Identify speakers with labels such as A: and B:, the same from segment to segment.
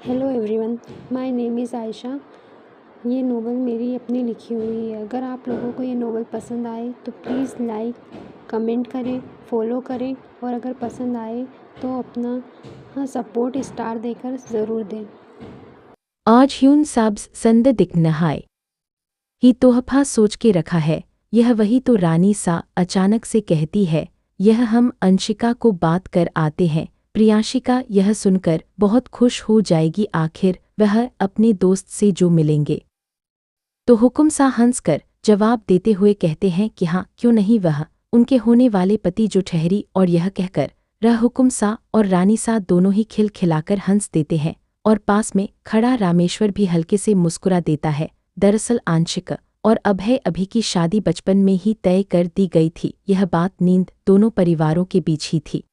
A: Hello everyone, my name is Ayesha. ये novel मेरी अपनी लिखी हुई है। अगर आप लोगों को ये नोवेल पसंद आए तो प्लीज़ लाइक, कमेंट करें, फॉलो करें और अगर पसंद आए तो अपना सपोर्ट स्टार देकर ज़रूर दें।
B: आज ह्यून साब्स संद दिख नहाय ही तोहफा सोच के रखा है। यह वही तो रानी सा अचानक से कहती है। यह हम अंशिका को बात कर आते हैं। प्रियांशिका यह सुनकर बहुत खुश हो जाएगी, आखिर वह अपने दोस्त से जो मिलेंगे। तो हुकुम सा हंसकर जवाब देते हुए कहते हैं कि हाँ, क्यों नहीं, वह उनके होने वाले पति जो ठहरी। और यह कहकर रह हुकुम सा और रानी सा दोनों ही खिलखिलाकर हंस देते हैं और पास में खड़ा रामेश्वर भी हल्के से मुस्कुरा देता है। दरअसल आंशिक और अभय अभी की शादी बचपन में ही तय कर दी गई थी। यह बात नींद दोनों परिवारों के बीच ही थी।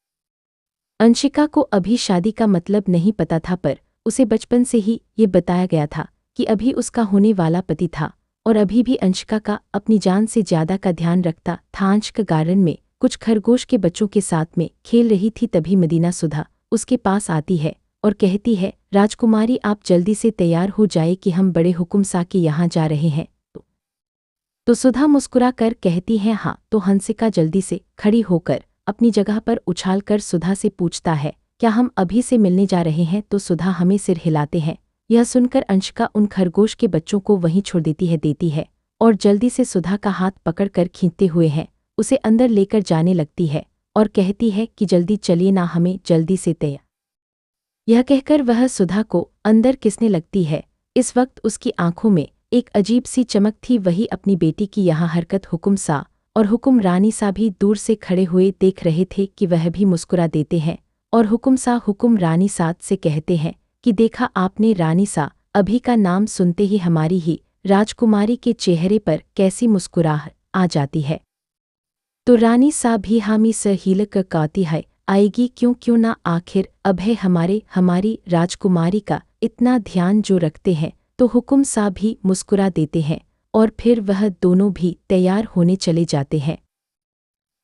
B: अंशिका को अभी शादी का मतलब नहीं पता था, पर उसे बचपन से ही ये बताया गया था कि अभी उसका होने वाला पति था और अभी भी अंशिका का अपनी जान से ज्यादा का ध्यान रखता था। अंशिका गार्डन में कुछ खरगोश के बच्चों के साथ में खेल रही थी, तभी मदीना सुधा उसके पास आती है और कहती है, राजकुमारी आप जल्दी से तैयार हो जाए कि हम बड़े हुकुम सा के यहाँ जा रहे हैं। तो सुधा मुस्कुरा कर कहती है हाँ। तो हंसिका जल्दी से खड़ी होकर अपनी जगह पर उछालकर सुधा से पूछता है, क्या हम अभी से मिलने जा रहे हैं? तो सुधा हमें सिर हिलाते हैं। यह सुनकर अंशिका उन खरगोश के बच्चों को वहीं छोड़ देती है और जल्दी से सुधा का हाथ पकड़कर खींचते हुए है उसे अंदर लेकर जाने लगती है और कहती है कि जल्दी चलिए ना, हमें जल्दी से तैयार। यह कहकर वह सुधा को अंदर किसने लगती है। इस वक्त उसकी आंखों में एक अजीब सी चमक थी, वही अपनी बेटी की यहाँ हरकत हुकुम सा और हुकुम रानी सा भी दूर से खड़े हुए देख रहे थे कि वह भी मुस्कुरा देते हैं और हुकुम सा हुकुम रानी साथ से कहते हैं कि देखा आपने रानी सा, अभी का नाम सुनते ही हमारी ही राजकुमारी के चेहरे पर कैसी मुस्कुराहट आ जाती है। तो रानी सा भी हामी स हीलक कहती है, आएगी क्यों ना, आखिर अभय हमारी राजकुमारी का इतना ध्यान जो रखते हैं। तो हुकुम सा भी मुस्कुरा देते हैं और फिर वह दोनों भी तैयार होने चले जाते हैं।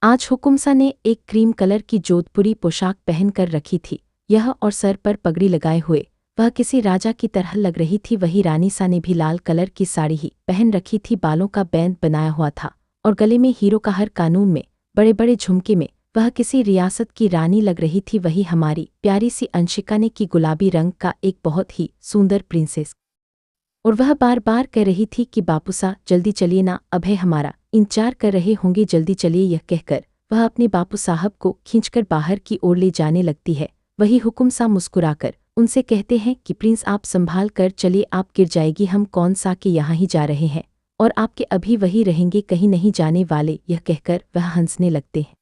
B: आज हुकुम सा ने एक क्रीम कलर की जोधपुरी पोशाक पहन कर रखी थी, यह और सर पर पगड़ी लगाए हुए वह किसी राजा की तरह लग रही थी। वही रानी सा ने भी लाल कलर की साड़ी ही पहन रखी थी, बालों का बैंड बनाया हुआ था और गले में हीरो का हर कानून में बड़े बड़े झुमके में वह किसी रियासत की रानी लग रही थी। वही हमारी प्यारी सी अंशिका ने की गुलाबी रंग का एक बहुत ही सुंदर प्रिंसेस, और वह बार बार कह रही थी कि बापूसा जल्दी चलिए ना, अभय हमारा इंतजार कर रहे होंगे, जल्दी चलिए। यह कहकर वह अपने बापू साहब को खींचकर बाहर की ओर ले जाने लगती है। वही हुकुम सा मुस्कुराकर उनसे कहते हैं कि प्रिंस आप संभाल कर चलिए, आप गिर जाएगी, हम कौन सा के यहाँ ही जा रहे हैं और आपके अभी वही रहेंगे, कहीं नहीं जाने वाले। यह कहकर वह हंसने लगते हैं।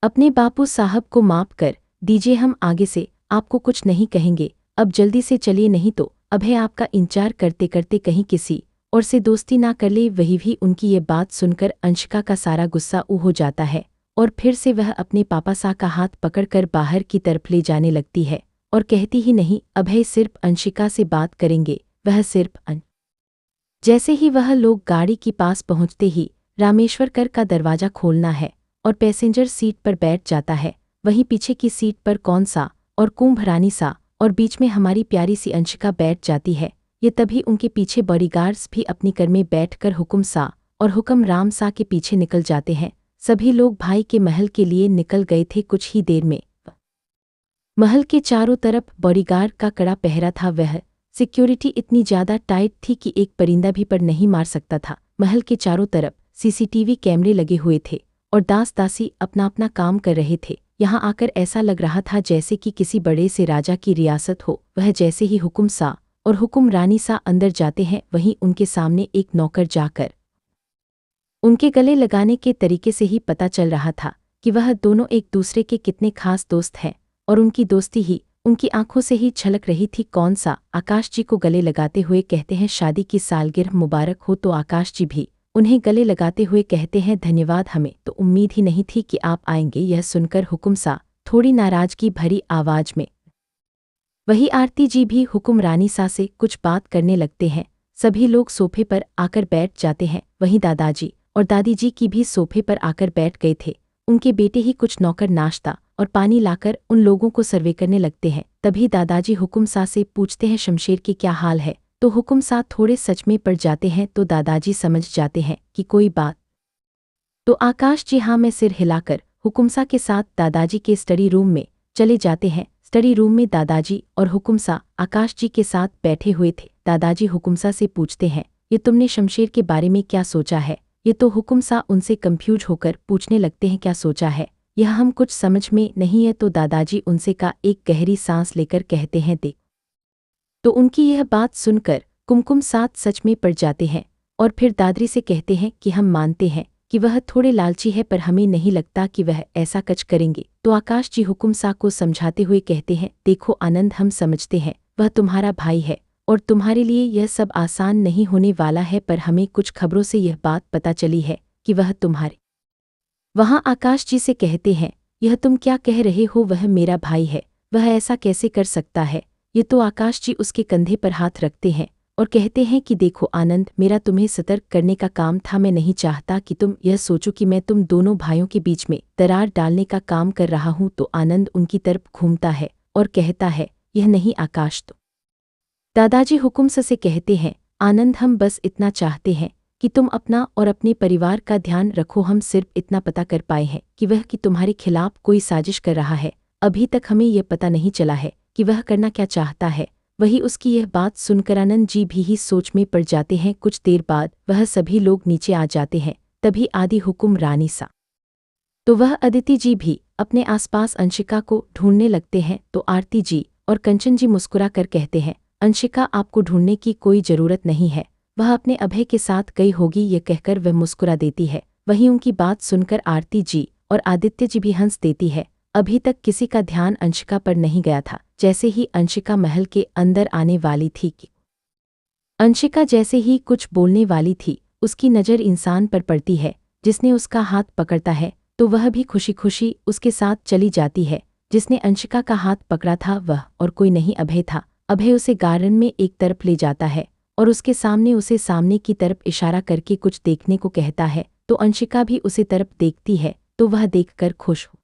B: अपने बापू साहब को माफ कर दीजिए, हम आगे से आपको कुछ नहीं कहेंगे, अब जल्दी से चलिए, नहीं तो अभय आपका इंतजार करते करते कहीं किसी और से दोस्ती ना कर ले। वही भी उनकी ये बात सुनकर अंशिका का सारा गुस्सा ऊ हो जाता है और फिर से वह अपने पापा सा का हाथ पकड़कर बाहर की तरफ ले जाने लगती है और कहती ही नहीं, अभय सिर्फ अंशिका से बात करेंगे, वह सिर्फ जैसे ही वह लोग गाड़ी के पास पहुंचते ही रामेश्वर कर का दरवाजा खोलना है और पैसेंजर सीट पर बैठ जाता है। वहीं पीछे की सीट पर कौन सा और कुंभ रानी सा और बीच में हमारी प्यारी सी अंशिका बैठ जाती है। ये तभी उनके पीछे बॉडीगार्ड्स भी अपनी कार में बैठकर हुकुम सा और हुक्म राम सा के पीछे निकल जाते हैं। सभी लोग भाई के महल के लिए निकल गए थे। कुछ ही देर में महल के चारों तरफ बॉडीगार्ड का कड़ा पहरा था। वह सिक्योरिटी इतनी ज्यादा टाइट थी कि एक परिंदा भी पर नहीं मार सकता था। महल के चारों तरफ सीसीटीवी कैमरे लगे हुए थे और दास दासी अपना अपना काम कर रहे थे। यहाँ आकर ऐसा लग रहा था जैसे कि किसी बड़े से राजा की रियासत हो। वह जैसे ही हुकुम सा और हुकुम रानी सा अंदर जाते हैं, वहीं उनके सामने एक नौकर जाकर उनके गले लगाने के तरीके से ही पता चल रहा था कि वह दोनों एक दूसरे के कितने खास दोस्त हैं और उनकी दोस्ती ही उनकी आंखों से ही छलक रही थी। कौन सा आकाश जी को गले लगाते हुए कहते हैं, शादी की सालगिरह मुबारक हो। तो आकाश जी भी उन्हें गले लगाते हुए कहते हैं, धन्यवाद, हमें तो उम्मीद ही नहीं थी कि आप आएंगे। यह सुनकर हुकुम सा थोड़ी नाराजगी भरी आवाज में वही आरती जी भी हुकुम रानी सा से कुछ बात करने लगते हैं। सभी लोग सोफे पर आकर बैठ जाते हैं। वहीं दादाजी और दादी जी की भी सोफे पर आकर बैठ गए थे। उनके बेटे ही कुछ नौकर नाश्ता और पानी लाकर उन लोगों को सर्वे करने लगते हैं। तभी दादाजी हुकुम सा से पूछते हैं शमशेर के क्या हाल है। तो हुकुम सा थोड़े सच में पड़ जाते हैं। तो दादाजी समझ जाते हैं कि कोई बात। तो आकाश जी हाँ में सिर हिलाकर हुकुमसा के साथ दादाजी के स्टडी रूम में चले जाते हैं। स्टडी रूम में दादाजी और हुकुमसा आकाश जी के साथ बैठे हुए थे। दादाजी हुकुमसा से पूछते हैं, ये तुमने शमशेर के बारे में क्या सोचा है? ये तो हुकुमसा उनसे कंफ्यूज होकर पूछने लगते हैं, क्या सोचा है? यह हम कुछ समझ में नहीं है। तो दादाजी उनसे का एक गहरी सांस लेकर कहते हैं, देख। तो उनकी यह बात सुनकर कुमकुम साथ सच में पड़ जाते हैं और फिर दादरी से कहते हैं कि हम मानते हैं कि वह थोड़े लालची है, पर हमें नहीं लगता कि वह ऐसा कुछ करेंगे। तो आकाश जी हुकुम सा को समझाते हुए कहते हैं, देखो आनंद, हम समझते हैं वह तुम्हारा भाई है और तुम्हारे लिए यह सब आसान नहीं होने वाला है, पर हमें कुछ खबरों से यह बात पता चली है कि वह तुम्हारे वहाँ। आकाश जी से कहते हैं, यह तुम क्या कह रहे हो? वह मेरा भाई है, वह ऐसा कैसे कर सकता है? ये तो आकाश जी उसके कंधे पर हाथ रखते हैं और कहते हैं कि देखो आनंद, मेरा तुम्हें सतर्क करने का काम था। मैं नहीं चाहता कि तुम यह सोचो कि मैं तुम दोनों भाइयों के बीच में दरार डालने का काम कर रहा हूँ। तो आनंद उनकी तरफ घूमता है और कहता है, यह नहीं आकाश। तो दादाजी हुकुम से कहते हैं, आनंद, हम बस इतना चाहते हैं कि तुम अपना और अपने परिवार का ध्यान रखो। हम सिर्फ इतना पता कर पाए हैं कि वह कि तुम्हारे खिलाफ कोई साजिश कर रहा है। अभी तक हमें यह पता नहीं चला है कि वह करना क्या चाहता है। वही उसकी यह बात सुनकर आनंद जी भी ही सोच में पड़ जाते हैं। कुछ देर बाद वह सभी लोग नीचे आ जाते हैं। तभी आदि हुकुम रानी सा तो वह अदिति जी भी अपने आसपास अंशिका को ढूंढने लगते हैं। तो आरती जी और कंचन जी मुस्कुरा कर कहते हैं, अंशिका, आपको ढूंढने की कोई जरूरत नहीं है, वह अपने अभय के साथ गई होगी। ये कहकर वह मुस्कुरा देती है। वहीं उनकी बात सुनकर आरती जी और आदित्य जी भी हंस देती है। अभी तक किसी का ध्यान अंशिका पर नहीं गया था। जैसे ही अंशिका महल के अंदर आने वाली थी कि अंशिका जैसे ही कुछ बोलने वाली थी, उसकी नज़र इंसान पर पड़ती है जिसने उसका हाथ पकड़ता है। तो वह भी खुशी खुशी उसके साथ चली जाती है। जिसने अंशिका का हाथ पकड़ा था वह और कोई नहीं अभय था। अभय उसे गार्डन में एक तरफ ले जाता है और उसके सामने उसे सामने की तरफ इशारा करके कुछ देखने को कहता है। तो अंशिका भी उसे तरफ देखती है। तो वह देखकर खुश हो